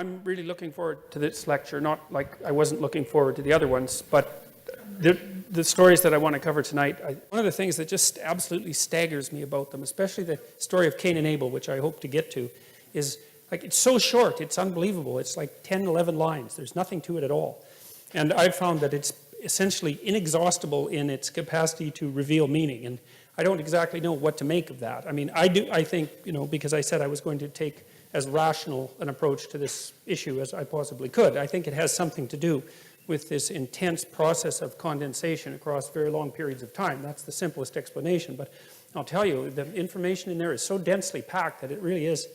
I'm really looking forward to this lecture, not like I wasn't looking forward to the other ones, but the stories that I want to cover tonight, one of the things that just absolutely staggers me about them, especially the story of Cain and Abel, which I hope to get to, is like it's so short, it's unbelievable. It's like 10, 11 lines. There's nothing to it at all. And I've found that it's essentially inexhaustible in its capacity to reveal meaning. And I don't exactly know what to make of that. I mean, I think, you know, because I said I was going to take as rational an approach to this issue as I possibly could. I think it has something to do with this intense process of condensation across very long periods of time. That's the simplest explanation. But I'll tell you, the information in there is so densely packed that it really is,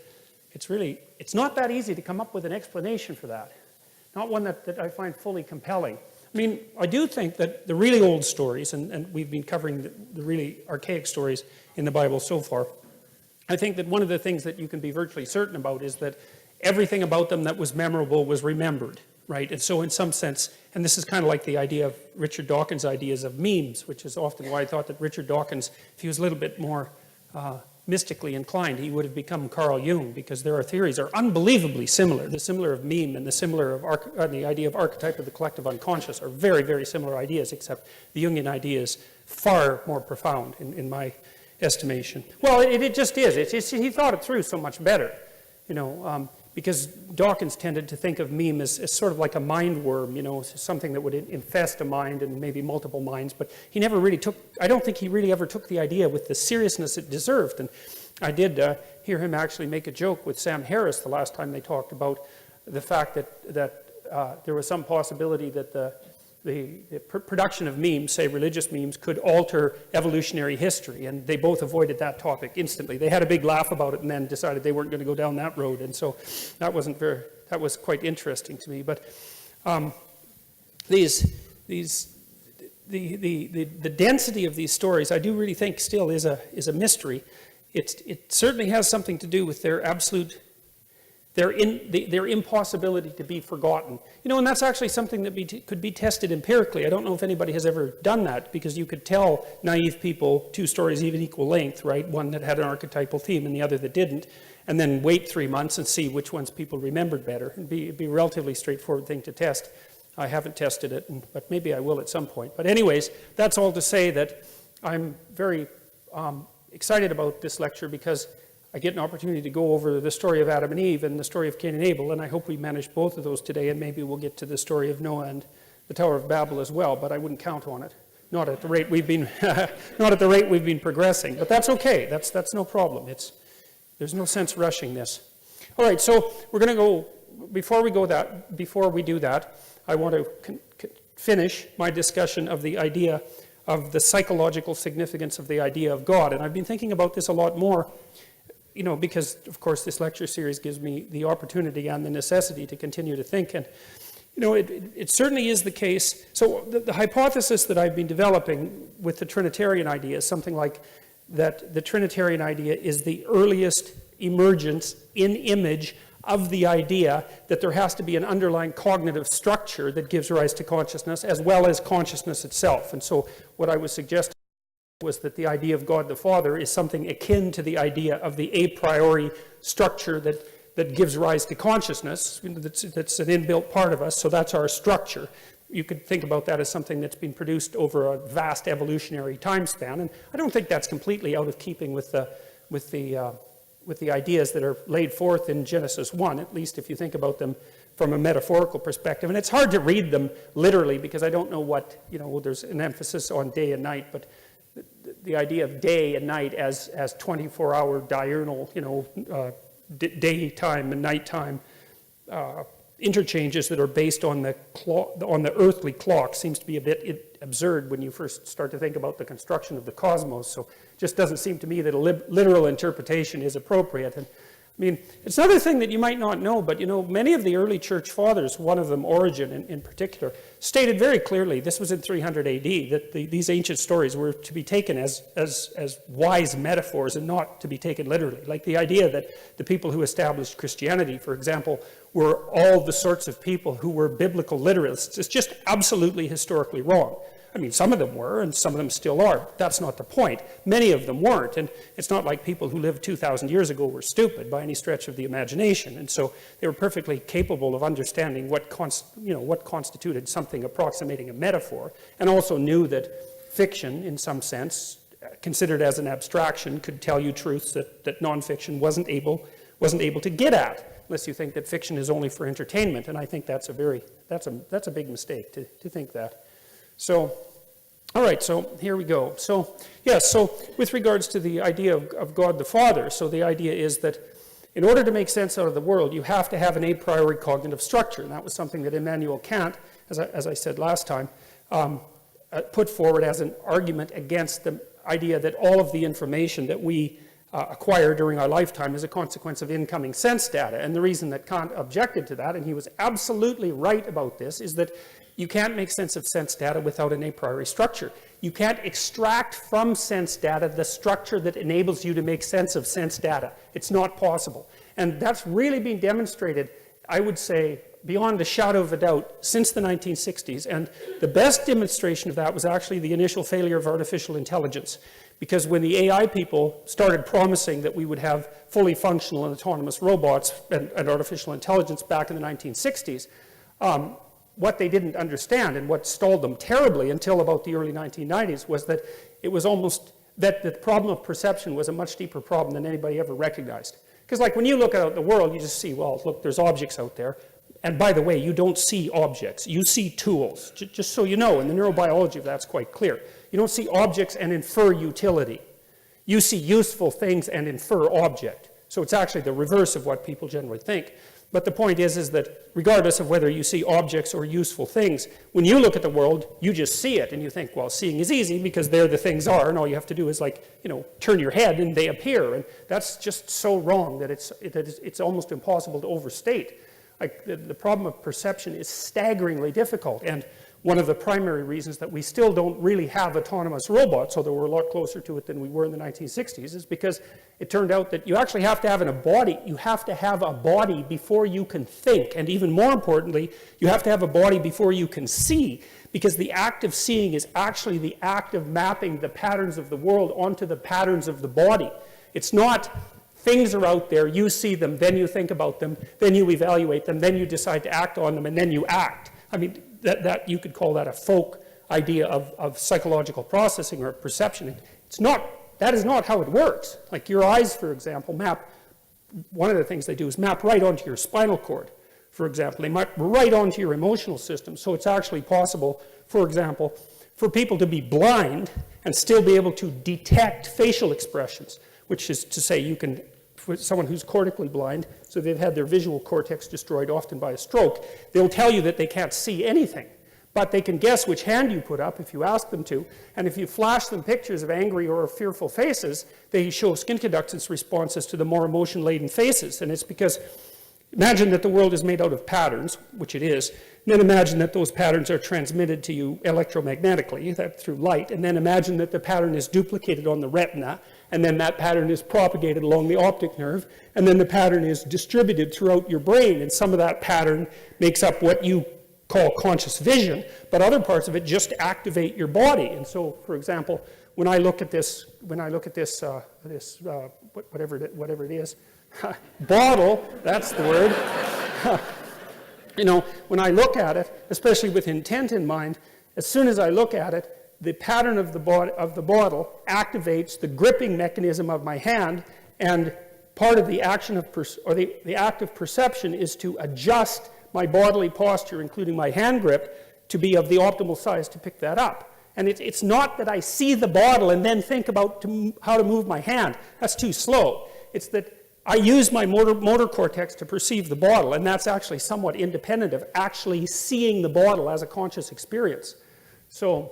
it's not that easy to come up with an explanation for that. Not one that I find fully compelling. I mean, I do think that the really old stories, and we've been covering the really archaic stories in the Bible so far, I think that one of the things that you can be virtually certain about is that everything about them that was memorable was remembered, right? And so in some sense, and this is kind of like the idea of Richard Dawkins' ideas of memes, which is often why I thought that Richard Dawkins, if he was a little bit more mystically inclined, he would have become Carl Jung, because their theories are unbelievably similar. The similar of meme and the similar of the idea of archetype of the collective unconscious are very, very similar ideas, except the Jungian idea is far more profound in my estimation. Well, it just is. He thought it through so much better, you know, because Dawkins tended to think of meme as sort of like a mind worm, you know, something that would infest a mind and maybe multiple minds, but he never really I don't think he really ever took the idea with the seriousness it deserved. And I did hear him actually make a joke with Sam Harris the last time they talked about the fact that there was some possibility that the production of memes, say religious memes, could alter evolutionary history, and they both avoided that topic instantly. They had a big laugh about it and then decided they weren't going to go down that road, and so that was quite interesting to me. But the density of these stories, I do really think still is a mystery. It certainly has something to do with their absolute their impossibility to be forgotten. You know, and that's actually something that could be tested empirically. I don't know if anybody has ever done that, because you could tell naive people two stories even equal length, right? One that had an archetypal theme and the other that didn't, and then wait 3 months and see which ones people remembered better. It'd be a relatively straightforward thing to test. I haven't tested it, but maybe I will at some point. But anyways, that's all to say that I'm very excited about this lecture, because I get an opportunity to go over the story of Adam and Eve and the story of Cain and Abel, and I hope we manage both of those today, and maybe we'll get to the story of Noah and the Tower of Babel as well, but I wouldn't count on it. Not at the rate we've been, not at the rate we've been progressing, but that's okay. That's no problem. There's no sense rushing this. All right, so we're going to go, before we do that, I want to finish my discussion of the idea of the psychological significance of the idea of God, and I've been thinking about this a lot more, you know, because, of course, this lecture series gives me the opportunity and the necessity to continue to think. And, you know, it certainly is the case. So the hypothesis that I've been developing with the Trinitarian idea is something like that the Trinitarian idea is the earliest emergence in image of the idea that there has to be an underlying cognitive structure that gives rise to consciousness, as well as consciousness itself. And so what I was suggesting was that the idea of God the Father is something akin to the idea of the a priori structure that gives rise to consciousness. That's an inbuilt part of us, so that's our structure. You could think about that as something that's been produced over a vast evolutionary time span, and I don't think that's completely out of keeping with the ideas that are laid forth in Genesis 1, at least if you think about them from a metaphorical perspective. And it's hard to read them literally, because I don't know what, you know, there's an emphasis on day and night, but the idea of day and night as 24-hour diurnal, you know, daytime and nighttime interchanges that are based on the earthly clock seems to be a bit absurd when you first start to think about the construction of the cosmos. So it just doesn't seem to me that a literal interpretation is appropriate. And I mean, it's another thing that you might not know, but, you know, many of the early church fathers, one of them, Origen in particular, stated very clearly, this was in 300 AD, that these ancient stories were to be taken as wise metaphors and not to be taken literally. Like the idea that the people who established Christianity, for example, were all the sorts of people who were biblical literalists. It's just absolutely historically wrong. I mean, some of them were, and some of them still are. That's not the point. Many of them weren't, and it's not like people who lived 2,000 years ago were stupid by any stretch of the imagination. And so they were perfectly capable of understanding what constituted something approximating a metaphor, and also knew that fiction, in some sense, considered as an abstraction, could tell you truths that nonfiction wasn't able to get at, unless you think that fiction is only for entertainment. And I think that's a big mistake to think that. So, all right, so here we go. So, yes, so with regards to the idea of God the Father, so the idea is that in order to make sense out of the world, you have to have an a priori cognitive structure. And that was something that Immanuel Kant, as I said last time, put forward as an argument against the idea that all of the information that we acquire during our lifetime is a consequence of incoming sense data. And the reason that Kant objected to that, and he was absolutely right about this, is that you can't make sense of sense data without an a priori structure. You can't extract from sense data the structure that enables you to make sense of sense data. It's not possible. And that's really been demonstrated, I would say, beyond a shadow of a doubt, since the 1960s. And the best demonstration of that was actually the initial failure of artificial intelligence. Because when the AI people started promising that we would have fully functional and autonomous robots and artificial intelligence back in the 1960s, what they didn't understand and what stalled them terribly until about the early 1990s was that it was almost that the problem of perception was a much deeper problem than anybody ever recognized. Because like when you look out at the world, you just see, well, look, there's objects out there. And by the way, you don't see objects, you see tools, just so you know, and the neurobiology of that's quite clear. You don't see objects and infer utility. You see useful things and infer object. So it's actually the reverse of what people generally think. But the point is that regardless of whether you see objects or useful things, when you look at the world, you just see it, and you think, well, seeing is easy because there the things are, and all you have to do is, like, you know, turn your head and they appear. And that's just so wrong that it's almost impossible to overstate. Like, the problem of perception is staggeringly difficult, and one of the primary reasons that we still don't really have autonomous robots, although we're a lot closer to it than we were in the 1960s, is because it turned out that you actually have to have a body. You have to have a body before you can think, and even more importantly, you have to have a body before you can see, because the act of seeing is actually the act of mapping the patterns of the world onto the patterns of the body. It's not things are out there, you see them, then you think about them, then you evaluate them, then you decide to act on them, and then you act. I mean, that you could call that a folk idea of psychological processing or perception. It's not, that is not how it works. Like your eyes, for example, map, one of the things they do is map right onto your spinal cord, for example. They map right onto your emotional system. So it's actually possible, for example, for people to be blind and still be able to detect facial expressions, which is to say you can, for someone who's cortically blind, so they've had their visual cortex destroyed often by a stroke, they'll tell you that they can't see anything, but they can guess which hand you put up if you ask them to, and if you flash them pictures of angry or fearful faces, they show skin conductance responses to the more emotion-laden faces, and it's because, imagine that the world is made out of patterns, which it is, and then imagine that those patterns are transmitted to you electromagnetically, that through light, and then imagine that the pattern is duplicated on the retina, and then that pattern is propagated along the optic nerve, and then the pattern is distributed throughout your brain, and some of that pattern makes up what you call conscious vision, but other parts of it just activate your body. And so, for example, when I look at this, whatever it is, bottle, that's the word. You know, when I look at it, especially with intent in mind, as soon as I look at it, the pattern of the bottle activates the gripping mechanism of my hand, and part of the action of the act of perception is to adjust my bodily posture, including my hand grip, to be of the optimal size to pick that up. And it's not that I see the bottle and then think about how to move my hand. That's too slow. It's that I use my motor cortex to perceive the bottle, and that's actually somewhat independent of actually seeing the bottle as a conscious experience. So,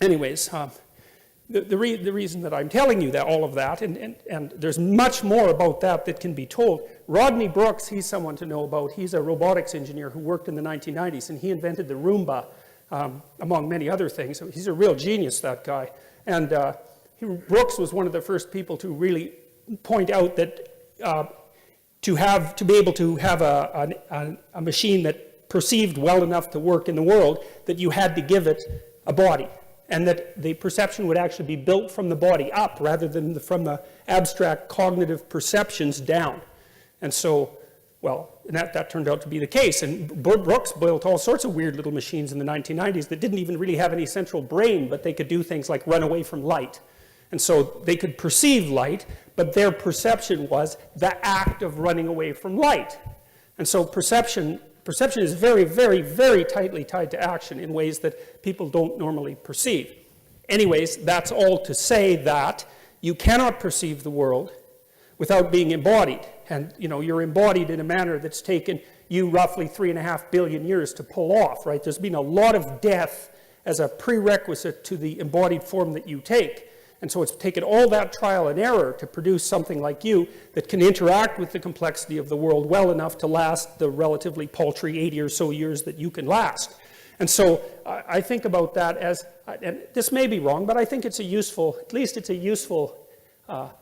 anyways, the reason that I'm telling you that all of that, and there's much more about that can be told. Rodney Brooks, he's someone to know about. He's a robotics engineer who worked in the 1990s, and he invented the Roomba, among many other things. So he's a real genius, that guy. And Brooks was one of the first people to really point out that to be able to have a machine that perceived well enough to work in the world, that you had to give it a body, and that the perception would actually be built from the body up rather than from the abstract cognitive perceptions down. And so, well, and that turned out to be the case. And Brooks built all sorts of weird little machines in the 1990s that didn't even really have any central brain, but they could do things like run away from light. And so they could perceive light, but their perception was the act of running away from light. And so perception is very, very, very tightly tied to action in ways that people don't normally perceive. Anyways, that's all to say that you cannot perceive the world without being embodied. And, you know, you're embodied in a manner that's taken you roughly 3.5 billion years to pull off, right? There's been a lot of death as a prerequisite to the embodied form that you take. And so it's taken all that trial and error to produce something like you that can interact with the complexity of the world well enough to last the relatively paltry 80 or so years that you can last. And so I think about that as, and this may be wrong, but I think it's a useful, at least it's a useful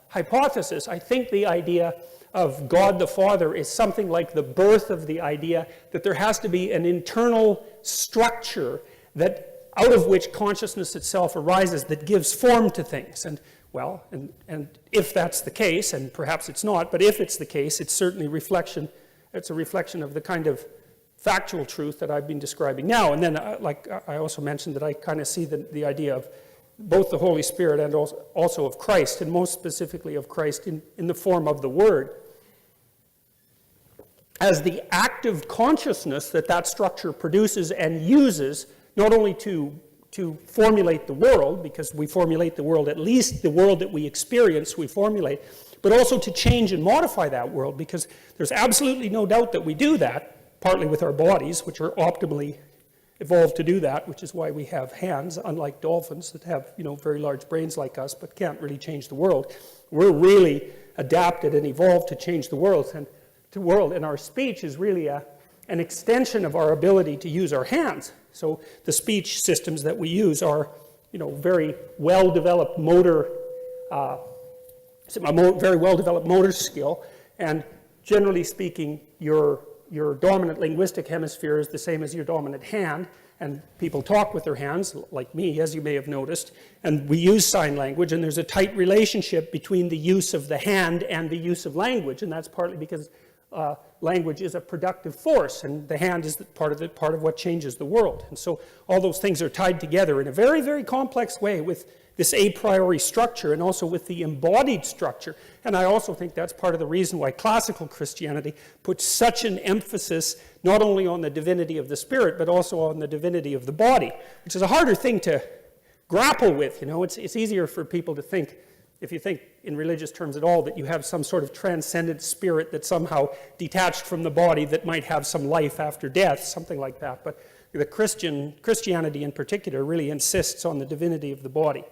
hypothesis. I think the idea of God the Father is something like the birth of the idea that there has to be an internal structure that out of which consciousness itself arises that gives form to things. And well, and if that's the case, and perhaps it's not, but if it's the case, it's certainly it's a reflection of the kind of factual truth that I've been describing now. And then, like I also mentioned, that I kind of see the idea of both the Holy Spirit and also of Christ, and most specifically of Christ in the form of the Word, as the active consciousness that structure produces and uses, not only to formulate the world, because we formulate the world, at least the world that we experience we formulate, but also to change and modify that world, because there's absolutely no doubt that we do that, partly with our bodies, which are optimally evolved to do that, which is why we have hands, unlike dolphins that have, you know, very large brains like us, but can't really change the world. We're really adapted and evolved to change the world, and our speech is really an extension of our ability to use our hands. So the speech systems that we use are, you know, very well-developed motor, very well-developed motor skill, and generally speaking, your dominant linguistic hemisphere is the same as your dominant hand, and people talk with their hands, like me, as you may have noticed, and we use sign language, and there's a tight relationship between the use of the hand and the use of language, and that's partly because language is a productive force, and the hand is part of what changes the world. And so all those things are tied together in a very, very complex way with this a priori structure and also with the embodied structure. And I also think that's part of the reason why classical Christianity puts such an emphasis not only on the divinity of the spirit, but also on the divinity of the body, which is a harder thing to grapple with. You know, it's easier for people to think, if you think in religious terms at all, that you have some sort of transcendent spirit that's somehow detached from the body that might have some life after death, something like that. But the Christianity in particular really insists on the divinity of the body.